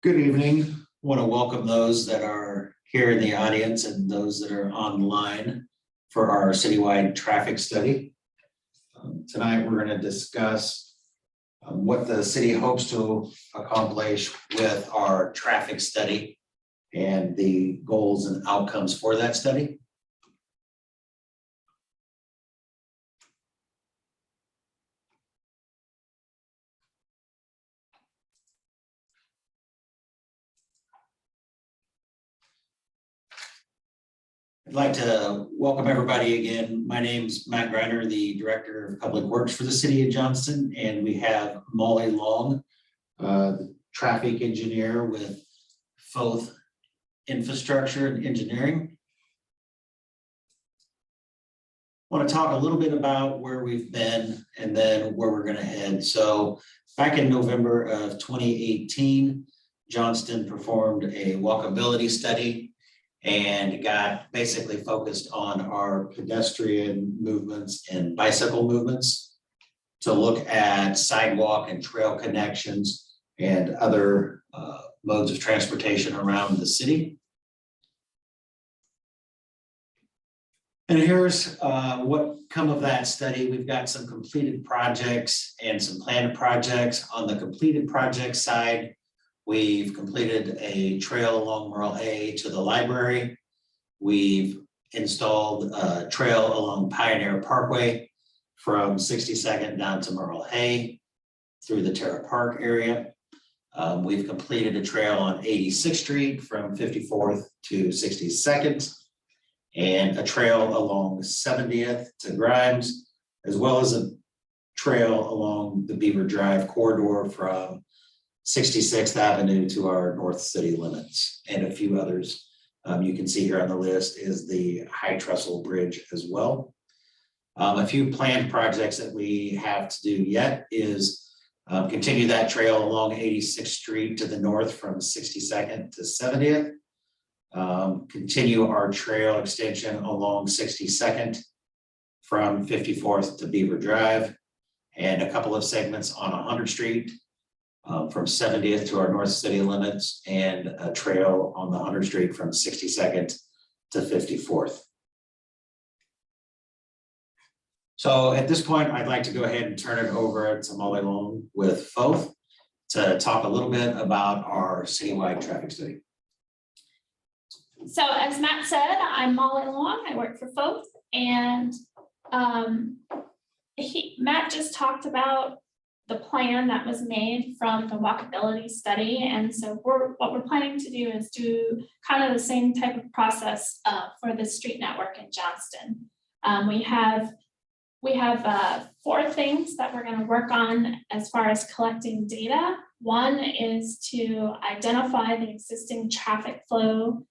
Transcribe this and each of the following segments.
Good evening. I want to welcome those that are here in the audience and those that are online for our citywide traffic study. Tonight, we're going to discuss what the city hopes to accomplish with our traffic study and the goals and outcomes for that study. I'd like to welcome everybody again. My name's Matt Greiner, the Director of Public Works for the City of Johnston, and we have Molly Long, the traffic engineer with both infrastructure and engineering. I want to talk a little bit about where we've been and then where we're going to head. So back in November of 2018, Johnston performed a walkability study and got basically focused on our pedestrian movements and bicycle movements to look at sidewalk and trail connections and other modes of transportation around the city. And here's what come of that study. We've got some completed projects and some planned projects. On the completed project side, we've completed a trail along Merle Hay to the library. We've installed a trail along Pioneer Parkway from 62nd down to Merle Hay through the Terra Park area. We've completed a trail on 86th Street from 54th to 62nd, and a trail along 70th to Grimes, as well as a trail along the Beaver Drive corridor from 66th Avenue to our north city limits, and a few others. You can see here on the list is the High Trestle Bridge as well. A few planned projects that we have to do yet is continue that trail along 86th Street to the north from 62nd to 70th. Continue our trail extension along 62nd from 54th to Beaver Drive, and a couple of segments on 100th Street from 70th to our north city limits, and a trail on the 100th Street from 62nd to 54th. So at this point, I'd like to go ahead and turn it over to Molly Long with FOTH to talk a little bit about our citywide traffic study. So as Matt said, I'm Molly Long. I work for FOTH, and Matt just talked about the plan that was made from the walkability study. And so what we're planning to do is do kind of the same type of process for the street network in Johnston. We have 4 things that we're going to work on as far as collecting data. One is to identify the existing traffic flow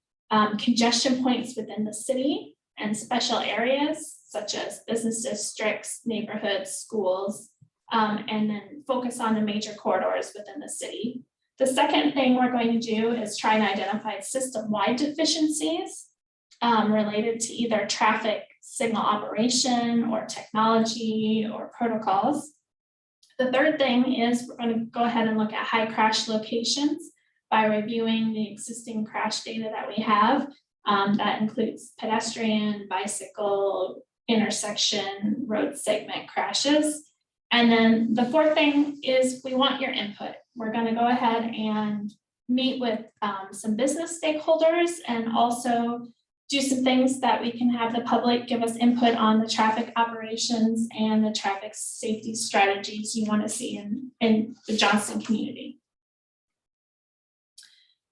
congestion points within the city and special areas such as business districts, neighborhoods, schools, and then focus on the major corridors within the city. The second thing we're going to do is try and identify system-wide deficiencies related to either traffic signal operation or technology or protocols. The third thing is we're going to go ahead and look at high crash locations by reviewing the existing crash data that we have. That includes pedestrian, bicycle, intersection, road segment crashes. And then the fourth thing is we want your input. We're going to go ahead and meet with some business stakeholders and also do some things that we can have the public give us input on the traffic operations and the traffic safety strategies you want to see in the Johnston community.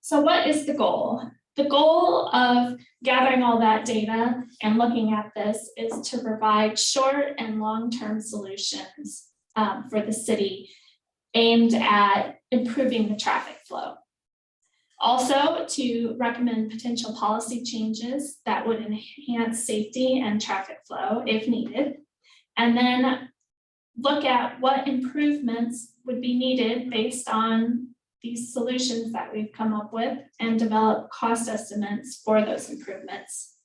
So what is the goal? The goal of gathering all that data and looking at this is to provide short and long-term solutions for the city aimed at improving the traffic flow. Also, to recommend potential policy changes that would enhance safety and traffic flow if needed, and then look at what improvements would be needed based on these solutions that we've come up with and develop cost estimates for those improvements.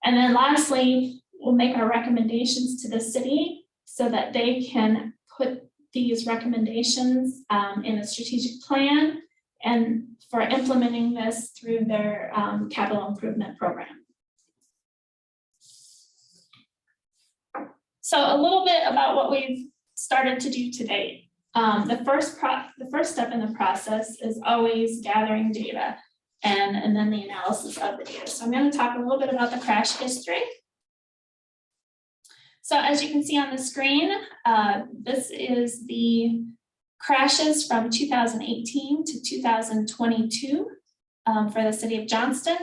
And then lastly, we'll make our recommendations to the city so that they can put these recommendations in a strategic plan and for implementing this through their capital improvement program. So a little bit about what we've started to do to date. The first step in the process is always gathering data and then the analysis of the data. So I'm going to talk a little bit about the crash history. So as you can see on the screen, this is the crashes from 2018 to 2022 for the City of Johnston.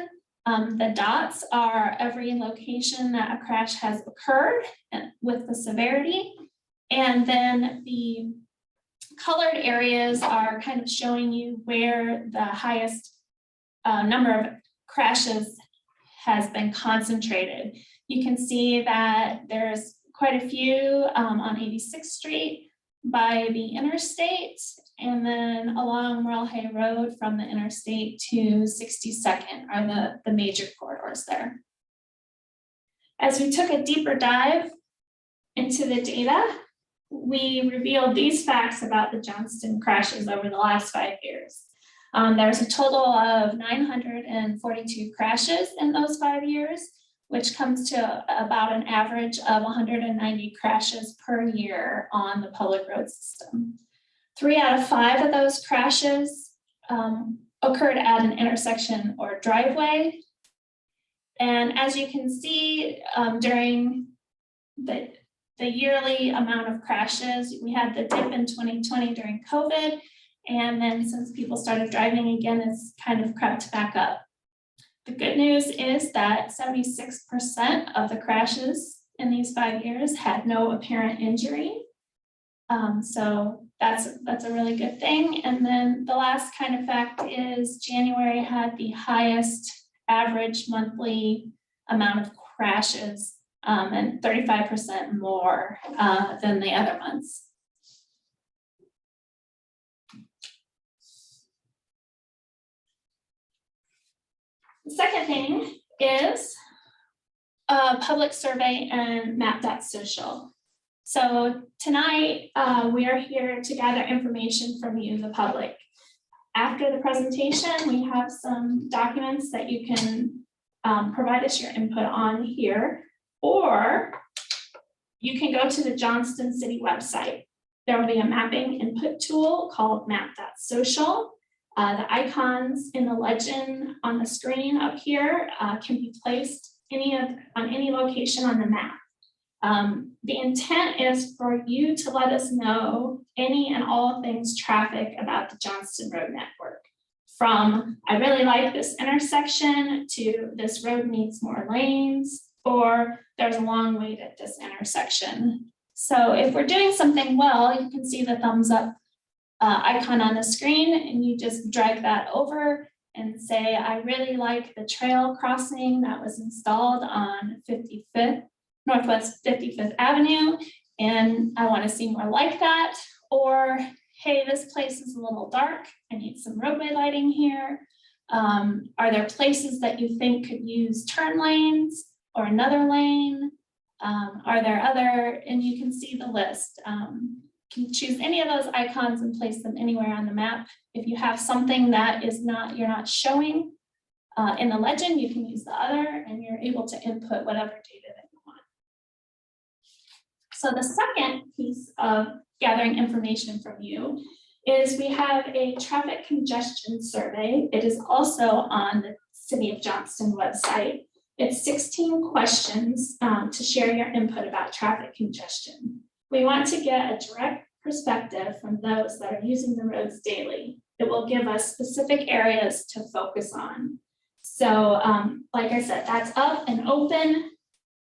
The dots are every location that a crash has occurred with the severity. And then the colored areas are kind of showing you where the highest number of crashes has been concentrated. You can see that there's quite a few on 86th Street by the interstate, and then along Merle Hay Road from the interstate to 62nd are the major corridors there. As we took a deeper dive into the data, we revealed these facts about the Johnston crashes over the last 5 years. There's a total of 942 crashes in those 5 years, which comes to about an average of 190 crashes per year on the public road system. 3 out of 5 of those crashes occurred at an intersection or driveway. And as you can see, during the yearly amount of crashes, we had the dip in 2020 during COVID. And then since people started driving again, it's kind of crept back up. The good news is that 76% of the crashes in these 5 years had no apparent injury. So that's a really good thing. And then the last kind of fact is January had the highest average monthly amount of crashes and 35% more than the other months. The second thing is a public survey and map.social. So tonight we are here to gather information from you, the public. After the presentation, we have some documents that you can provide us your input on here, or you can go to the Johnston City website. There will be a mapping input tool called map.social. The icons in the legend on the screen up here can be placed on any location on the map. The intent is for you to let us know any and all things traffic about the Johnston Road network. From, I really like this intersection, to this road needs more lanes, or there's a long wait at this intersection. So if we're doing something well, you can see the thumbs up icon on the screen, and you just drag that over and say, I really like the trail crossing that was installed on 55th, Northwest 55th Avenue, and I want to see more like that. Or, hey, this place is a little dark, I need some roadway lighting here. Are there places that you think could use turn lanes or another lane? Are there other, and you can see the list. You can choose any of those icons and place them anywhere on the map. If you have something that you're not showing in the legend, you can use the other, and you're able to input whatever data that you want. So the second piece of gathering information from you is we have a traffic congestion survey. It is also on the City of Johnston website. It's 16 questions to share your input about traffic congestion. We want to get a direct perspective from those that are using the roads daily. It will give us specific areas to focus on. So like I said, that's up and open,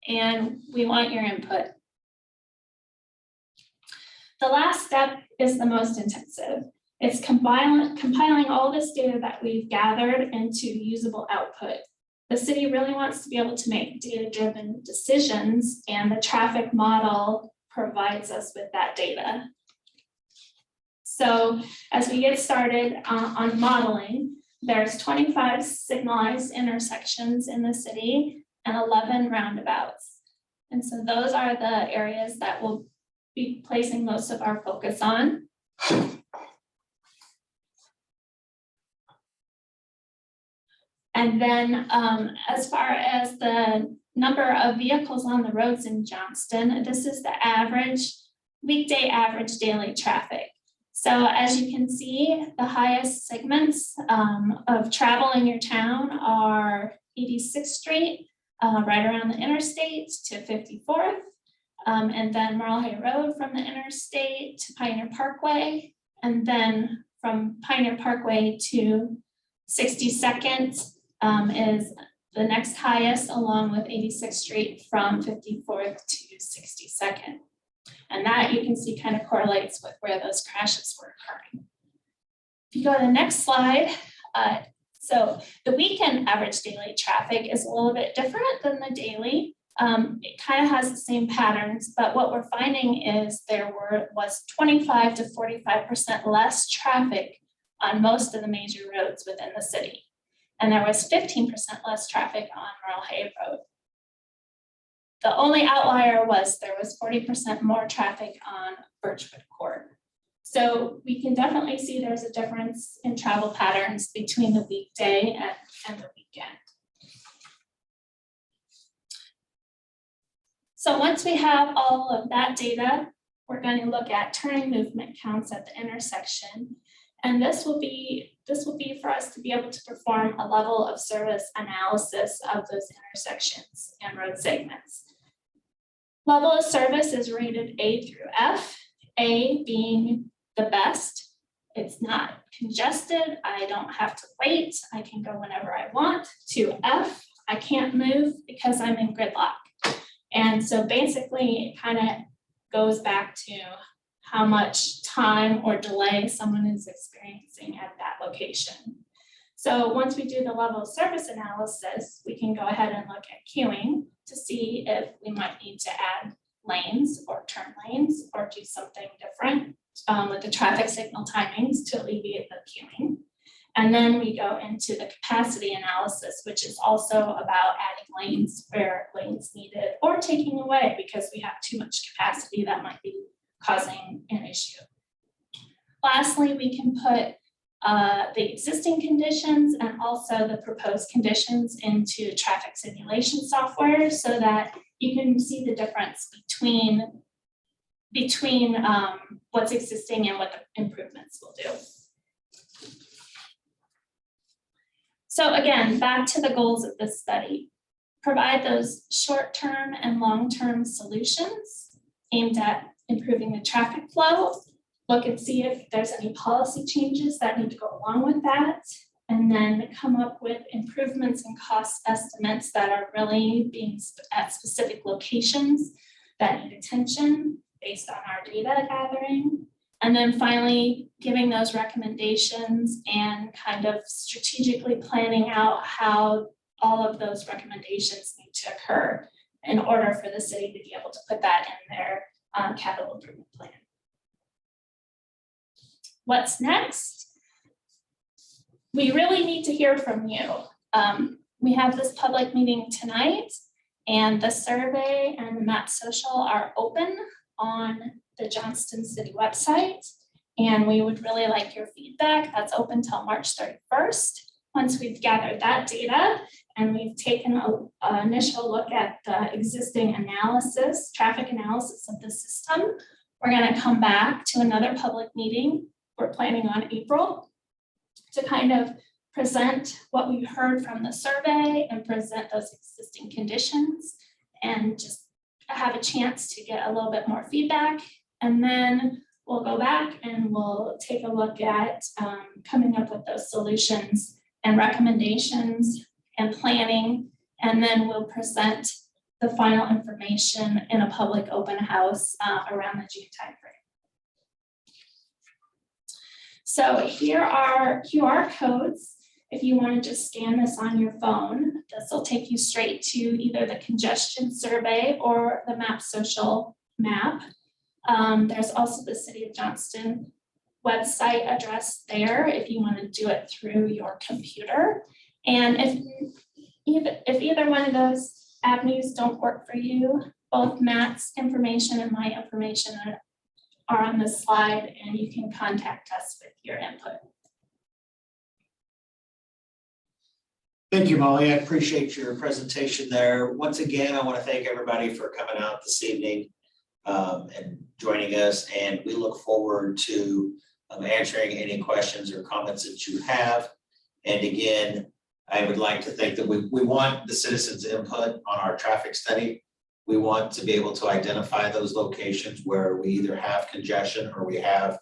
and we want your input. The last step is the most intensive. It's compiling all this data that we've gathered into usable output. The city really wants to be able to make data-driven decisions, and the traffic model provides us with that data. So as we get started on modeling, there's 25 signalized intersections in the city and 11 roundabouts. And so those are the areas that we'll be placing most of our focus on. And then as far as the number of vehicles on the roads in Johnston, this is the average, weekday average daily traffic. So as you can see, the highest segments of travel in your town are 86th Street, right around the interstate to 54th, and then Merle Hay Road from the interstate to Pioneer Parkway, and then from Pioneer Parkway to 62nd is the next highest, along with 86th Street from 54th to 62nd. And that you can see kind of correlates with where those crashes were occurring. If you go to the next slide, so the weekend average daily traffic is a little bit different than the daily. It kind of has the same patterns, but what we're finding is there was 25 to 45% less traffic on most of the major roads within the city. And there was 15% less traffic on Merle Hay Road. The only outlier was there was 40% more traffic on Birchwood Court. So we can definitely see there's a difference in travel patterns between the weekday and the weekend. So once we have all of that data, we're going to look at turning movement counts at the intersection. And this will be for us to be able to perform a level of service analysis of those intersections and road segments. Level of service is rated A through F, A being the best. It's not congested, I don't have to wait, I can go whenever I want, to F, I can't move because I'm in gridlock. And so basically it kind of goes back to how much time or delay someone is experiencing at that location. So once we do the level of service analysis, we can go ahead and look at queuing to see if we might need to add lanes or turn lanes or do something different with the traffic signal timings to alleviate the queuing. And then we go into the capacity analysis, which is also about adding lanes where lanes needed or taking away because we have too much capacity that might be causing an issue. Lastly, we can put the existing conditions and also the proposed conditions into traffic simulation software so that you can see the difference between what's existing and what the improvements will do. So again, back to the goals of this study. Provide those short-term and long-term solutions aimed at improving the traffic flow. Look and see if there's any policy changes that need to go along with that. And then come up with improvements and cost estimates that are really being at specific locations that need attention based on our data gathering. And then finally, giving those recommendations and kind of strategically planning out how all of those recommendations need to occur in order for the city to be able to put that in their capital improvement plan. What's next? We really need to hear from you. We have this public meeting tonight, and the survey and the Map Social are open on the Johnston City website, and we would really like your feedback. That's open till March 31st. Once we've gathered that data and we've taken an initial look at the existing analysis, traffic analysis of the system, we're going to come back to another public meeting. We're planning on April to kind of present what we've heard from the survey and present those existing conditions and just have a chance to get a little bit more feedback. And then we'll go back and we'll take a look at coming up with those solutions and recommendations and planning. And then we'll present the final information in a public open house around the June timeframe. So here are QR codes. If you want to just scan this on your phone, this will take you straight to either the congestion survey or the Map Social map. There's also the City of Johnston website address there if you want to do it through your computer. And if either one of those avenues don't work for you, both Matt's information and my information are on this slide, and you can contact us with your input. Thank you, Molly. I appreciate your presentation there. Once again, I want to thank everybody for coming out this evening and joining us, and we look forward to answering any questions or comments that you have. And again, I would like to think that we want the citizens' input on our traffic study. We want to be able to identify those locations where we either have congestion or we have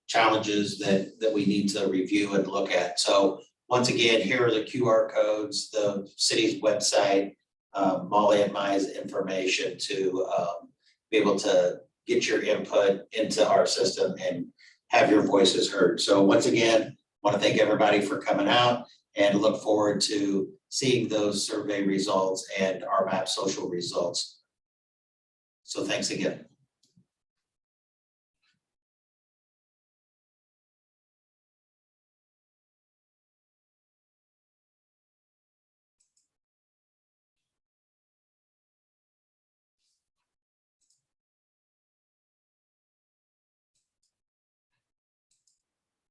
challenges that we need to review and look at. So once again, here are the QR codes, the city's website, Molly and Maya's information to be able to get your input into our system and have your voices heard. So once again, want to thank everybody for coming out and look forward to seeing those survey results and our map social results. So thanks again.